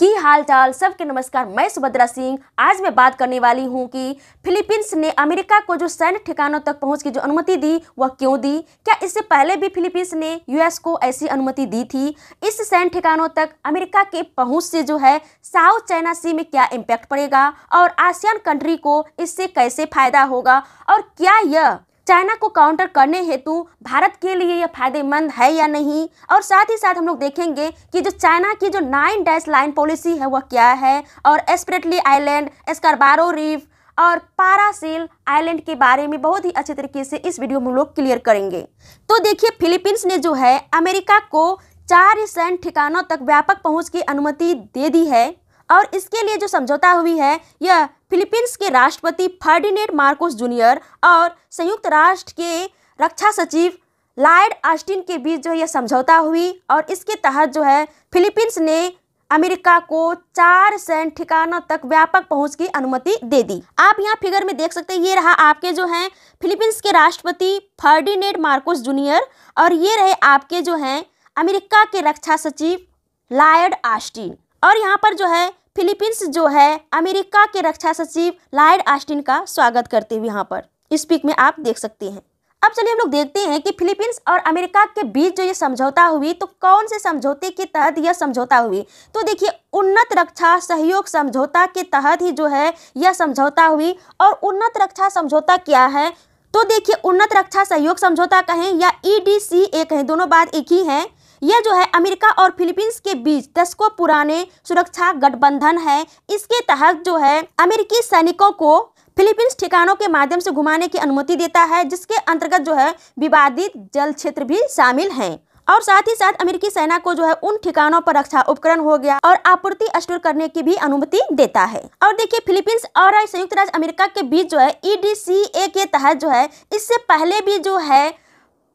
की हाल चाल सबके नमस्कार। मैं सुभद्रा सिंह। आज मैं बात करने वाली हूं कि फिलीपींस ने अमेरिका को जो सैन्य ठिकानों तक पहुंच की जो अनुमति दी वह क्यों दी। क्या इससे पहले भी फिलीपींस ने यूएस को ऐसी अनुमति दी थी। इस सैन्य ठिकानों तक अमेरिका के पहुंच से जो है साउथ चाइना सी में क्या इम्पैक्ट पड़ेगा और आसियान कंट्री को इससे कैसे फायदा होगा और क्या यह चाइना को काउंटर करने हेतु भारत के लिए यह फायदेमंद है या नहीं। और साथ ही साथ हम लोग देखेंगे कि जो चाइना की जो 9 डैश लाइन पॉलिसी है वह क्या है और एस्प्रेटली आइलैंड, एस्कारबारो रीफ और पारासील आइलैंड के बारे में बहुत ही अच्छे तरीके से इस वीडियो में हम लोग क्लियर करेंगे। तो देखिए, फिलीपींस ने जो है अमेरिका को 4 सैन्य ठिकानों तक व्यापक पहुंच की अनुमति दे दी है और इसके लिए जो समझौता हुई है यह फिलीपींस के राष्ट्रपति फर्डिनेंड मार्कोस जूनियर और संयुक्त राष्ट्र के रक्षा सचिव लॉयड ऑस्टिन के बीच जो यह समझौता हुई और इसके तहत जो है फिलीपींस ने अमेरिका को 4 सैन्य ठिकानों तक व्यापक पहुंच की अनुमति दे दी। आप यहाँ फिगर में देख सकते हैं, ये रहा आपके जो हैं फिलीपींस के राष्ट्रपति फर्डिनेंड मार्कोस जूनियर और ये रहे आपके जो हैं अमेरिका के रक्षा सचिव लॉयड ऑस्टिन। और यहाँ पर जो है फिलीपींस जो है अमेरिका के रक्षा सचिव लॉयड ऑस्टिन का स्वागत करते हुए यहाँ पर इस पिक में आप देख सकते हैं। अब चलिए हम लोग देखते हैं कि फिलीपींस और अमेरिका के बीच जो ये समझौता हुई तो कौन से समझौते के तहत यह समझौता हुई। तो देखिए, उन्नत रक्षा सहयोग समझौता के तहत ही जो है यह समझौता हुई। और उन्नत रक्षा समझौता क्या है, तो देखिए उन्नत रक्षा सहयोग समझौता कहें या EDCA कहें, दोनों बात एक ही है। यह जो है अमेरिका और फिलीपींस के बीच दशकों पुराने सुरक्षा गठबंधन है। इसके तहत जो है अमेरिकी सैनिकों को फिलीपींस ठिकानों के माध्यम से घुमाने की अनुमति देता है, जिसके अंतर्गत जो है विवादित जल क्षेत्र भी शामिल हैं। और साथ ही साथ अमेरिकी सेना को जो है उन ठिकानों पर रक्षा उपकरण हो गया और आपूर्ति स्टोर करने की भी अनुमति देता है। और देखिए, फिलीपींस और संयुक्त राज्य अमेरिका के बीच जो है EDCA के तहत जो है इससे पहले भी जो है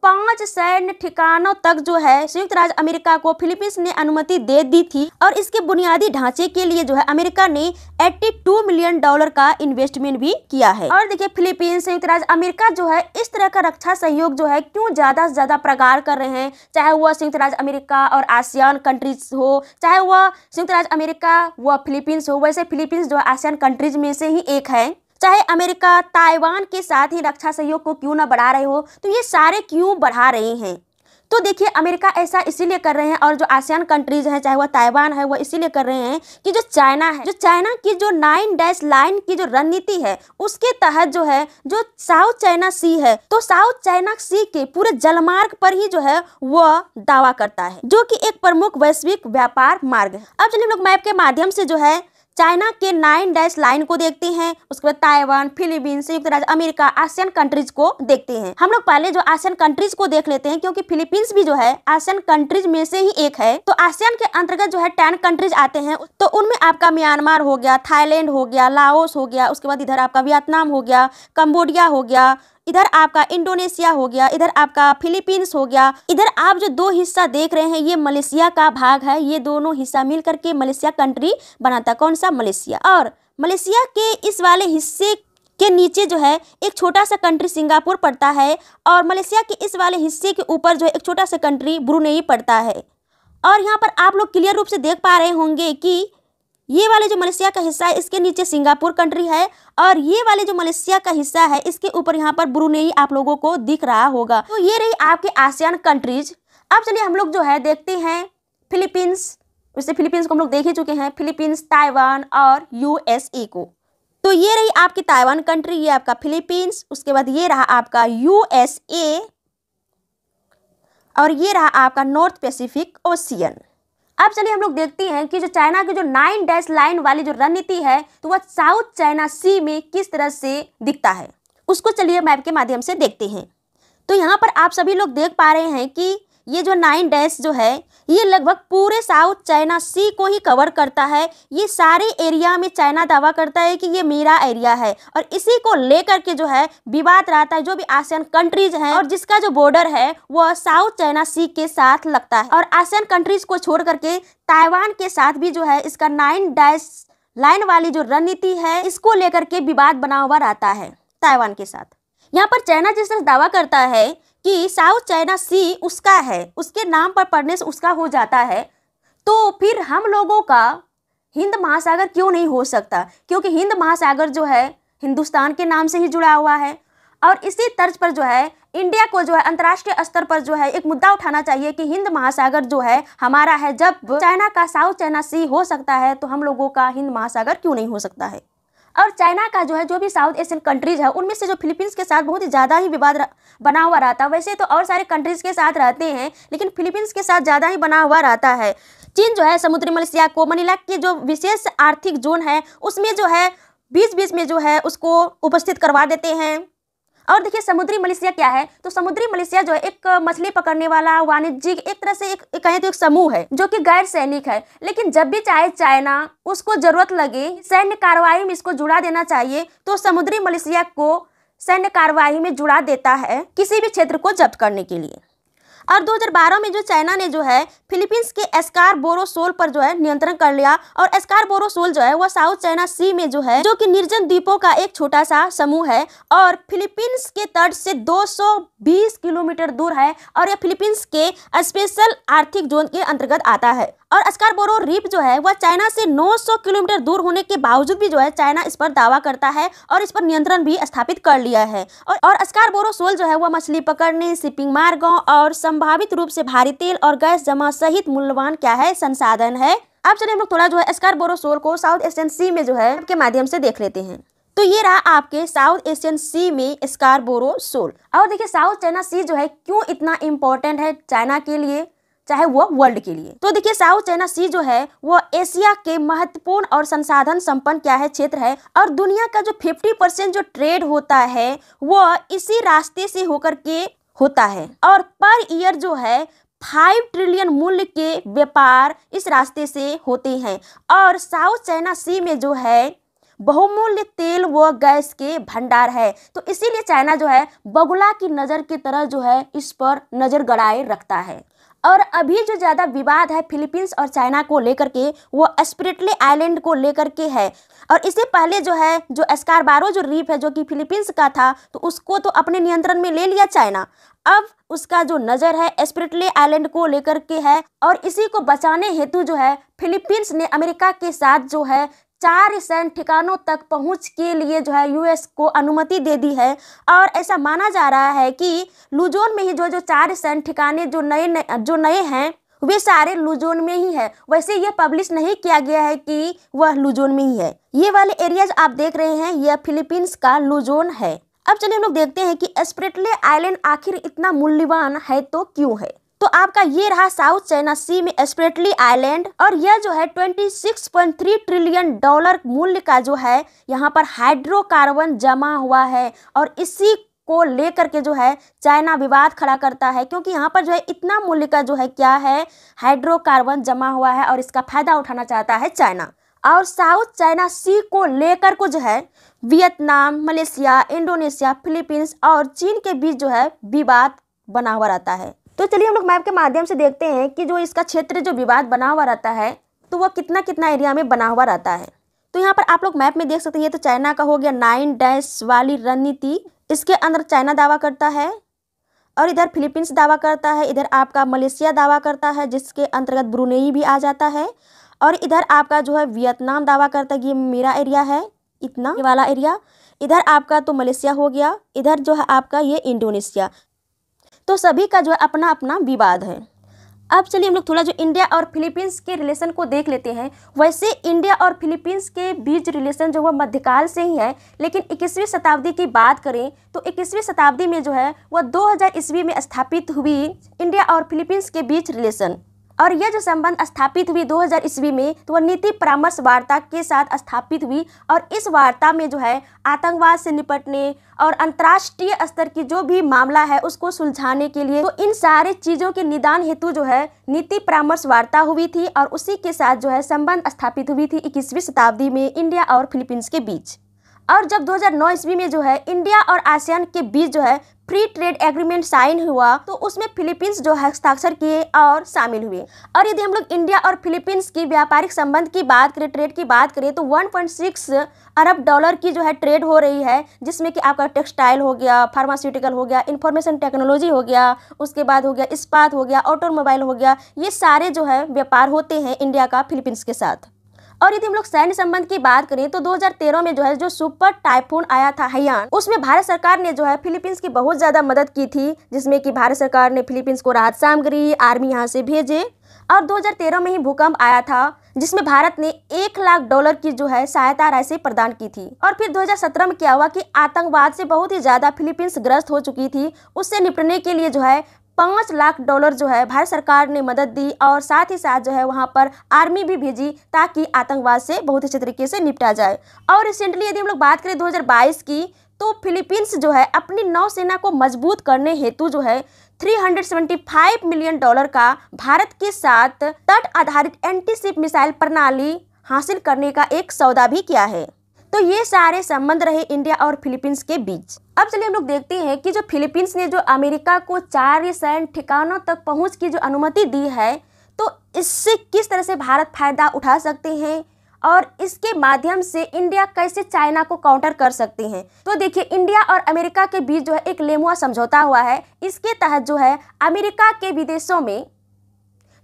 5 सैन्य ठिकानों तक जो है संयुक्त राज्य अमेरिका को फिलीपींस ने अनुमति दे दी थी। और इसके बुनियादी ढांचे के लिए जो है अमेरिका ने $82 मिलियन का इन्वेस्टमेंट भी किया है। और देखिए, फिलीपींस संयुक्त राज्य अमेरिका जो है इस तरह का रक्षा सहयोग जो है क्यों ज्यादा से ज्यादा प्रगाढ़ कर रहे हैं, चाहे वह संयुक्त राज्य अमेरिका और आसियान कंट्रीज हो, चाहे वह संयुक्त राज्य अमेरिका व फिलीपींस हो। वैसे फिलीपींस जो है आसियान कंट्रीज में से ही एक है। चाहे अमेरिका ताइवान के साथ ही रक्षा सहयोग को क्यों ना बढ़ा रहे हो, तो ये सारे क्यों बढ़ा रहे हैं। तो देखिए, अमेरिका ऐसा इसीलिए कर रहे हैं और जो आसियान कंट्रीज हैं चाहे वह ताइवान है वह इसीलिए कर रहे हैं कि जो चाइना है, जो चाइना की जो 9 डैश लाइन की जो रणनीति है उसके तहत जो है जो साउथ चाइना सी है, तो साउथ चाइना सी के पूरे जलमार्ग पर ही जो है वह दावा करता है, जो कि एक प्रमुख वैश्विक व्यापार मार्ग है। अब चलिए हम लोग मैप के माध्यम से जो है चाइना के 9 डैश लाइन को देखते हैं, उसके बाद ताइवान, फिलीपींस, संयुक्त राज्य अमेरिका, आसियान कंट्रीज को देखते हैं। हम लोग पहले जो आसियान कंट्रीज को देख लेते हैं, क्योंकि फिलीपींस भी जो है आसियान कंट्रीज में से ही एक है। तो आसियान के अंतर्गत जो है 10 कंट्रीज आते हैं, तो उनमें आपका म्यांमार हो गया, थाईलैंड हो गया, लाओस हो गया, उसके बाद इधर आपका वियतनाम हो गया, कंबोडिया हो गया, इधर आपका इंडोनेशिया हो गया, इधर आपका फिलीपींस हो गया। इधर आप जो 2 हिस्सा देख रहे हैं ये मलेशिया का भाग है। ये दोनों हिस्सा मिल करके मलेशिया कंट्री बनाता है। कौन सा? मलेशिया। और मलेशिया के इस वाले हिस्से के नीचे जो है एक छोटा सा कंट्री सिंगापुर पड़ता है और मलेशिया के इस वाले हिस्से के ऊपर जो है एक छोटा सा कंट्री ब्रुनेई पड़ता है। और यहाँ पर आप लोग क्लियर रूप से देख पा रहे होंगे कि ये वाले जो मलेशिया का हिस्सा है इसके नीचे सिंगापुर कंट्री है और ये वाले जो मलेशिया का हिस्सा है इसके ऊपर यहाँ पर ब्रुनेई आप लोगों को दिख रहा होगा। तो ये रही आपके आसियान कंट्रीज। अब चलिए हम लोग जो है देखते हैं फिलीपींस। वैसे फिलीपींस को हम लोग देख ही चुके हैं, फिलीपींस, ताइवान और USA को। तो ये रही आपकी ताइवान कंट्री, ये आपका फिलीपींस, उसके बाद ये रहा आपका USA और ये रहा आपका नॉर्थ पैसिफिक ओशियन। अब चलिए हम लोग देखते हैं कि जो चाइना की जो 9 डैश लाइन वाली जो रणनीति है तो वह साउथ चाइना सी में किस तरह से दिखता है, उसको चलिए मैप के माध्यम से देखते हैं। तो यहाँ पर आप सभी लोग देख पा रहे हैं कि ये जो 9 डैश जो है ये लगभग पूरे साउथ चाइना सी को ही कवर करता है। ये सारे एरिया में चाइना दावा करता है कि ये मेरा एरिया है और इसी को लेकर के जो है विवाद रहता है। जो भी आसियान कंट्रीज हैं और जिसका जो बॉर्डर है वह साउथ चाइना सी के साथ लगता है। और आसियान कंट्रीज को छोड़ करके ताइवान के साथ भी जो है इसका 9 डैश लाइन वाली जो रणनीति है इसको लेकर के विवाद बना हुआ रहता है ताइवान के साथ। यहाँ पर चाइना जिस तरह दावा करता है कि साउथ चाइना सी उसका है, उसके नाम पर पड़ने से उसका हो जाता है, तो फिर हम लोगों का हिंद महासागर क्यों नहीं हो सकता, क्योंकि हिंद महासागर जो है हिंदुस्तान के नाम से ही जुड़ा हुआ है। और इसी तर्ज पर जो है इंडिया को जो है अंतर्राष्ट्रीय स्तर पर जो है एक मुद्दा उठाना चाहिए कि हिंद महासागर जो है हमारा है। जब चाइना का साउथ चाइना सी हो सकता है तो हम लोगों का हिंद महासागर क्यों नहीं हो सकता है। और चाइना का जो है जो भी साउथ एशियन कंट्रीज है उनमें से जो फिलीपींस के साथ बहुत ही ज़्यादा ही विवाद बना हुआ रहता है। वैसे तो और सारे कंट्रीज के साथ रहते हैं लेकिन फिलीपींस के साथ ज़्यादा ही बना हुआ रहता है। चीन जो है समुद्री मलेशिया को मनीला के जो विशेष आर्थिक जोन है उसमें जो है बीच बीच में जो है उसको उपस्थित करवा देते हैं। और देखिए समुद्री मलेशिया क्या है, तो समुद्री मलेशिया जो है एक मछली पकड़ने वाला वाणिज्यिक एक तरह से एक कहें तो एक समूह है जो कि गैर सैनिक है। लेकिन जब भी चाहे चाइना उसको जरूरत लगे सैन्य कार्रवाई में इसको जुड़ा देना चाहिए तो समुद्री मलेशिया को सैन्य कार्रवाई में जुड़ा देता है किसी भी क्षेत्र को जब्त करने के लिए। और 2012 में जो चाइना ने जो है फिलीपींस के स्कारबोरो शोल पर जो है नियंत्रण कर लिया। और स्कारबोरो शोल जो है वह साउथ चाइना सी में जो है जो कि निर्जन द्वीपों का एक छोटा सा समूह है और फिलीपींस के तट से 220 किलोमीटर दूर है और यह फिलीपींस के स्पेशल आर्थिक जोन के अंतर्गत आता है। और स्कारबोरो रीफ जो है वह चाइना से 900 किलोमीटर दूर होने के बावजूद भी जो है चाइना इस पर दावा करता है और इस पर नियंत्रण भी स्थापित कर लिया है। और स्कारबोरो शोल जो है वह मछली पकड़ने, शिपिंग मार्गों और संभावित रूप से भारी तेल और गैस जमा सहित मूल्यवान क्या है संसाधन है। अब चलिए हम लोग थोड़ा जो है स्कारबोरो शोल को साउथ एशियन सी में जो है के माध्यम से देख लेते हैं। तो ये रहा आपके साउथ एशियन सी में स्कारबोरो शोल। और देखिए साउथ चाइना सी जो है क्यों इतना इम्पोर्टेंट है चाइना के लिए चाहे वो वर्ल्ड के लिए। तो देखिए साउथ चाइना सी जो है वो एशिया के महत्वपूर्ण और संसाधन संपन्न क्या है क्षेत्र है और दुनिया का जो 50% जो ट्रेड होता है वो इसी रास्ते से होकर के होता है। और पर ईयर जो है 5 ट्रिलियन मूल्य के व्यापार इस रास्ते से होते हैं। और साउथ चाइना सी में जो है बहुमूल्य तेल व गैस के भंडार है। तो इसीलिए चाइना जो है बगुला की नज़र की तरह जो है इस पर नज़र गड़ाए रखता है। और अभी जो ज़्यादा विवाद है फिलीपींस और चाइना को लेकर के वो स्पिरिटले आइलैंड को लेकर के है। और इससे पहले जो है जो स्कारबोरो जो रीफ है जो कि फिलीपींस का था तो उसको तो अपने नियंत्रण में ले लिया चाइना। अब उसका जो नज़र है स्पिरिटले आइलैंड को लेकर के है और इसी को बचाने हेतु जो है फिलीपींस ने अमेरिका के साथ जो है 4 सैन्य ठिकानों तक पहुंच के लिए जो है यूएस को अनुमति दे दी है। और ऐसा माना जा रहा है कि लुजोन में ही जो 4 सैन्य ठिकाने जो नए हैं वे सारे लुजोन में ही है। वैसे यह पब्लिश नहीं किया गया है कि वह लुजोन में ही है। ये वाले एरियाज आप देख रहे हैं यह फिलीपींस का लुजोन है। अब चलिए हम लोग देखते हैं कि स्पिरिटले आइलैंड आखिर इतना मूल्यवान है तो क्यों है। तो आपका ये रहा साउथ चाइना सी में स्पिरिटले आइलैंड और यह जो है 26.3 ट्रिलियन डॉलर मूल्य का जो है यहाँ पर हाइड्रोकार्बन जमा हुआ है। और इसी को लेकर के जो है चाइना विवाद खड़ा करता है क्योंकि यहाँ पर जो है इतना मूल्य का जो है क्या है हाइड्रोकार्बन जमा हुआ है और इसका फायदा उठाना चाहता है चाइना। और साउथ चाइना सी को लेकर को जो है वियतनाम, मलेशिया, इंडोनेशिया, फिलीपींस और चीन के बीच जो है विवाद बना हुआ रहता है। तो चलिए हम लोग मैप के माध्यम से देखते हैं कि जो इसका क्षेत्र जो विवाद बना हुआ रहता है तो वह कितना कितना एरिया में बना हुआ रहता है। तो यहाँ पर आप लोग मैप में देख सकते हैं ये तो चाइना का हो गया 9 डैश वाली रणनीति, इसके अंदर चाइना दावा करता है और इधर फिलीपींस दावा करता है, इधर आपका मलेशिया दावा करता है जिसके अंतर्गत ब्रुनेई भी आ जाता है और इधर आपका जो है वियतनाम दावा करता है कि ये मेरा एरिया है इतना ये वाला एरिया, इधर आपका तो मलेशिया हो गया, इधर जो है आपका ये इंडोनेशिया। तो सभी का जो है अपना अपना विवाद है। अब चलिए हम लोग थोड़ा जो इंडिया और फिलीपींस के रिलेशन को देख लेते हैं। वैसे इंडिया और फिलीपींस के बीच रिलेशन जो वह मध्यकाल से ही है, लेकिन 21वीं शताब्दी की बात करें तो 21वीं शताब्दी में जो है वह 2000 ईस्वी में स्थापित हुई इंडिया और फिलीपींस के बीच रिलेशन। और यह जो संबंध स्थापित हुई 2000 ईस्वी में तो वह नीति परामर्श वार्ता के साथ स्थापित हुई। और इस वार्ता में जो है आतंकवाद से निपटने और अंतर्राष्ट्रीय स्तर की जो भी मामला है उसको सुलझाने के लिए तो इन सारे चीज़ों के निदान हेतु जो है नीति परामर्श वार्ता हुई थी और उसी के साथ जो है संबंध स्थापित हुई थी 21वीं शताब्दी में इंडिया और फिलीपींस के बीच। और जब 2009 ईस्वी में जो है इंडिया और आसियान के बीच जो है फ्री ट्रेड एग्रीमेंट साइन हुआ तो उसमें फिलीपींस जो हस्ताक्षर किए और शामिल हुए। और यदि हम लोग इंडिया और फिलीपींस की व्यापारिक संबंध की बात करें, ट्रेड की बात करें तो 1.6 अरब डॉलर की जो है ट्रेड हो रही है, जिसमें कि आपका टेक्सटाइल हो गया, फार्मास्यूटिकल हो गया, इंफॉर्मेशन टेक्नोलॉजी हो गया, उसके बाद हो गया इस्पात हो गया, ऑटोमोबाइल हो गया, ये सारे जो है व्यापार होते हैं इंडिया का फिलीपींस के साथ। और यदि हम लोग सैन्य संबंध की बात करें तो 2013 में जो है जो सुपर टाइफून आया था हाइयान, उसमें भारत सरकार ने जो है फिलीपींस की बहुत ज्यादा मदद की थी, जिसमें कि भारत सरकार ने फिलीपींस को राहत सामग्री, आर्मी यहाँ से भेजे। और 2013 में ही भूकंप आया था जिसमें भारत ने $1 लाख की जो है सहायता राशि प्रदान की थी। और फिर 2017 में क्या हुआ कि आतंकवाद से बहुत ही ज्यादा फिलीपींस ग्रस्त हो चुकी थी, उससे निपटने के लिए जो है $5 लाख जो है भारत सरकार ने मदद दी और साथ ही साथ जो है वहां पर आर्मी भी भेजी ताकि आतंकवाद से बहुत अच्छे तरीके से निपटा जाए। और रिसेंटली यदि हम लोग बात करें 2022 की, तो फिलीपींस जो है अपनी नौसेना को मजबूत करने हेतु जो है $375 मिलियन का भारत के साथ तट आधारित एंटी-शिप मिसाइल प्रणाली हासिल करने का एक सौदा भी किया है। तो ये सारे संबंध रहे इंडिया और फिलीपींस के बीच। अब चलिए हम लोग देखते हैं कि जो फिलीपींस ने जो अमेरिका को 4 सैन्य ठिकानों तक पहुंच की जो अनुमति दी है, तो इससे किस तरह से भारत फायदा उठा सकते हैं और इसके माध्यम से इंडिया कैसे चाइना को काउंटर कर सकते हैं। तो देखिए, इंडिया और अमेरिका के बीच जो है एक लेमुआ समझौता हुआ है। इसके तहत जो है अमेरिका के विदेशों में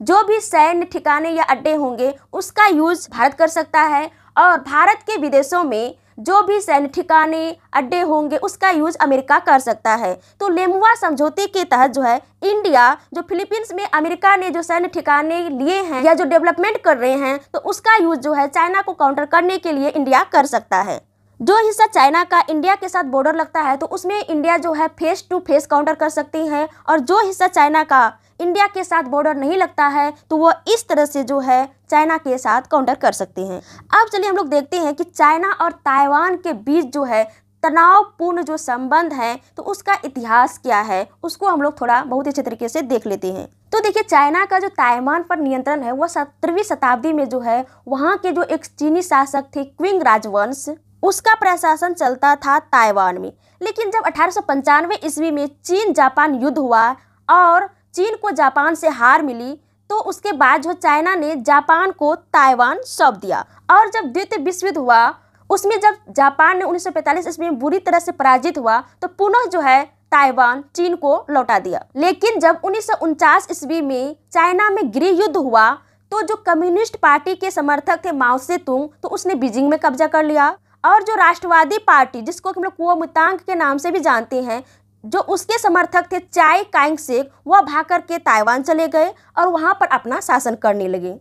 जो भी सैन्य ठिकाने या अड्डे होंगे उसका यूज भारत कर सकता है और भारत के विदेशों में जो भी सैन्य ठिकाने अड्डे होंगे उसका यूज अमेरिका कर सकता है। तो लेमुआ समझौते के तहत जो है इंडिया जो फिलीपींस में अमेरिका ने जो सैन्य ठिकाने लिए हैं या जो डेवलपमेंट कर रहे हैं, तो उसका यूज जो है चाइना को काउंटर करने के लिए इंडिया कर सकता है। जो हिस्सा चाइना का इंडिया के साथ बॉर्डर लगता है तो उसमें इंडिया जो है फेस टू फेस काउंटर कर सकती है, और जो हिस्सा चाइना का इंडिया के साथ बॉर्डर नहीं लगता है तो वो इस तरह से जो है चाइना के साथ काउंटर कर सकते हैं। अब चलिए हम लोग देखते हैं कि चाइना और ताइवान के बीच जो है तनावपूर्ण जो संबंध है तो उसका इतिहास क्या है, उसको हम लोग थोड़ा बहुत अच्छे तरीके से देख लेते हैं। तो देखिए, चाइना का जो ताइवान पर नियंत्रण है वह 17वीं शताब्दी में जो है वहाँ के जो एक चीनी शासक थे क्विंग राजवंश, उसका प्रशासन चलता था ताइवान में। लेकिन जब 1895 ईस्वी में चीन जापान युद्ध हुआ और चीन को जापान से हार मिली, तो उसके बाद जो चाइना ने जापान को ताइवान सौंप दिया। और जब द्वितीय विश्व युद्ध हुआ उसमें जब जापान ने 1945 ईस्वी में बुरी तरह से पराजित हुआ तो पुनः जो है ताइवान चीन को लौटा दिया। लेकिन जब 1949 ईस्वी में चाइना में गृह युद्ध हुआ तो जो कम्युनिस्ट पार्टी के समर्थक थे माओ से तुंग, तो उसने बीजिंग में कब्जा कर लिया। और जो राष्ट्रवादी पार्टी जिसको हम लोग कुओमिंतांग के नाम से भी जानते हैं, जो उसके समर्थक थे चाई काइंग शेक, वह भाग करके ताइवान चले गए और वहां पर अपना शासन करने लगे।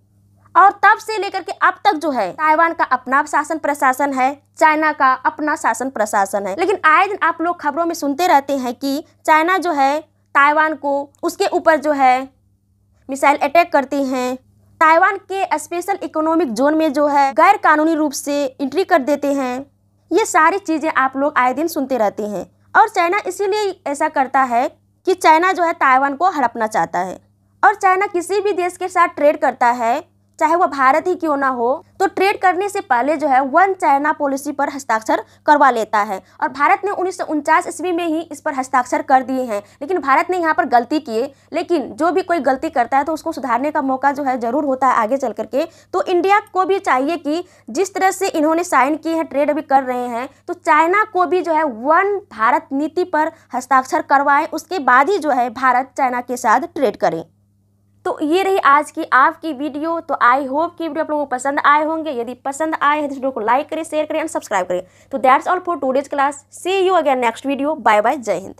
और तब से लेकर के अब तक जो है ताइवान का अपना शासन प्रशासन है, चाइना का अपना शासन प्रशासन है। लेकिन आए दिन आप लोग खबरों में सुनते रहते हैं कि चाइना जो है ताइवान को उसके ऊपर जो है मिसाइल अटैक करती हैं, ताइवान के स्पेशल इकोनॉमिक जोन में जो है गैर कानूनी रूप से एंट्री कर देते हैं। ये सारी चीजें आप लोग आए दिन सुनते रहते हैं। और चाइना इसीलिए ऐसा करता है कि चाइना जो है ताइवान को हड़पना चाहता है। और चाइना किसी भी देश के साथ ट्रेड करता है, चाहे वह भारत ही क्यों ना हो, तो ट्रेड करने से पहले जो है वन चाइना पॉलिसी पर हस्ताक्षर करवा लेता है। और भारत ने 1949 ईस्वी में ही इस पर हस्ताक्षर कर दिए हैं। लेकिन भारत ने यहाँ पर गलती की, लेकिन जो भी कोई गलती करता है तो उसको सुधारने का मौका जो है जरूर होता है आगे चल करके। तो इंडिया को भी चाहिए कि जिस तरह से इन्होंने साइन किए हैं, ट्रेड अभी कर रहे हैं, तो चाइना को भी जो है वन भारत नीति पर हस्ताक्षर करवाएं, उसके बाद ही जो है भारत चाइना के साथ ट्रेड करें। तो ये रही आज की आपकी वीडियो। तो आई होप कि वीडियो आप लोगों को पसंद आए होंगे। यदि पसंद आए हैं तो वीडियो को लाइक करें, शेयर करें एंड सब्सक्राइब करें। तो that's all for today's class. See you again next video. Bye bye, जय हिंद।